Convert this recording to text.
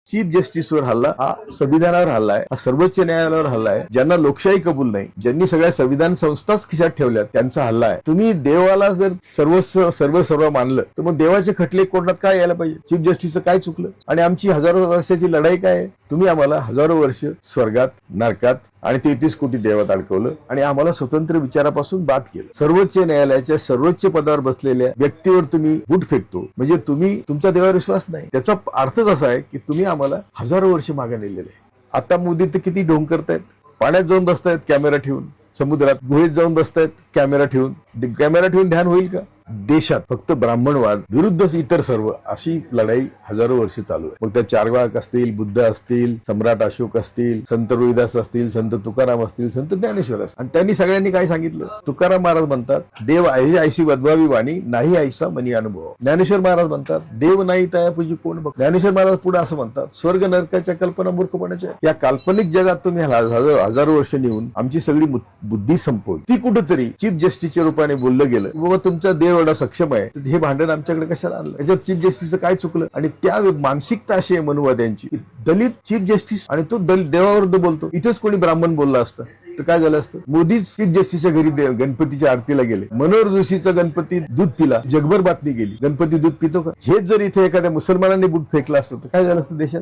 Chief जस्टिसवर हल्ला हा संविधानावर हल्ला आहे, हा सर्वोच्च न्यायालयावर हल्ला आहे. ज्यांना लोकशाही कबूल नाही, ज्यांनी सगळ्या संविधान संस्थाच खिशात ठेवल्या, त्यांचा हल्ला आहे. तुम्ही देवाला जर सर्व मानलं तर मग देवाचे खटले कोर्टात काय यायला पाहिजे? चीफ जस्टिसचं काय चुकलं? आणि आमची हजारो वर्षाची लढाई काय आहे? तुम्ही आम्हाला हजारो वर्ष स्वर्गात, नरकात आणि 33 कोटी देवात अडकवलं आणि आम्हाला स्वतंत्र विचारापासून बाद केलं. सर्वोच्च न्यायालयाच्या सर्वोच्च पदावर बसलेल्या व्यक्तीवर तुम्ही बूट फेकतो म्हणजे तुम्ही तुमच्या देवावर विश्वास नाही. त्याचा अर्थच असा आहे की तुम्ही आम्हाला हजारो वर्ष मागे नेलेले आहे. आता मोदी तर किती ढोंग करतायत, पाण्यात जाऊन बसतायत कॅमेरा ठेवून, समुद्रात गुहेत जाऊन बसतायत कॅमेरा ठेवून ध्यान होईल का? देशात फक्त ब्राह्मणवाद विरुद्ध इतर सर्व अशी लढाई हजारो वर्ष चालू आहे. मग त्या चार्वाक असतील, बुद्ध असतील, सम्राट अशोक असतील, संत रोहिदास असतील, संत तुकाराम असतील, संत ज्ञानेश्वर असतील. आणि त्यांनी सगळ्यांनी काय सांगितलं? तुकाराम महाराज म्हणतात, देव आहे ऐशी वदवावी वाणी, नाही ऐसा मनी अनुभव. ज्ञानेश्वर महाराज म्हणतात, देव नाही तयापूजी कोण बघ. ज्ञानेश्वर महाराज पुढे असं म्हणतात, स्वर्ग नरकाच्या कल्पना मूर्खपणाच्या. या काल्पनिक जगात तुम्ही हजारो वर्ष नेऊन आमची सगळी बुद्धी संपवली. ती कुठेतरी चीफ जस्टिसच्या रूपाने बोललं गेलं. बाबा तुमचा देव एवढा सक्षम आहे, तर हे भांडण आमच्याकडे कशाला आणलं? याच्यात चीफ जस्टिसचं काय चुकलं? आणि त्या मानसिकता अशी आहे मनुवाद्यांची, दलित चीफ जस्टिस आणि तो देवाविरुद्ध बोलतो. इथेच कोणी ब्राह्मण बोलला असतं तर काय झालं असतं? मोदीच चीफ जस्टिसच्या घरी गणपतीच्या आरतीला गेले. मनोहर जोशीचा गणपती दूध पिला, जगभर बातमी गेली. गणपती दूध पितो का? हेच जर इथे एखाद्या मुसलमानांनी बूट फेकला असतं तर काय झालं असतं देशात?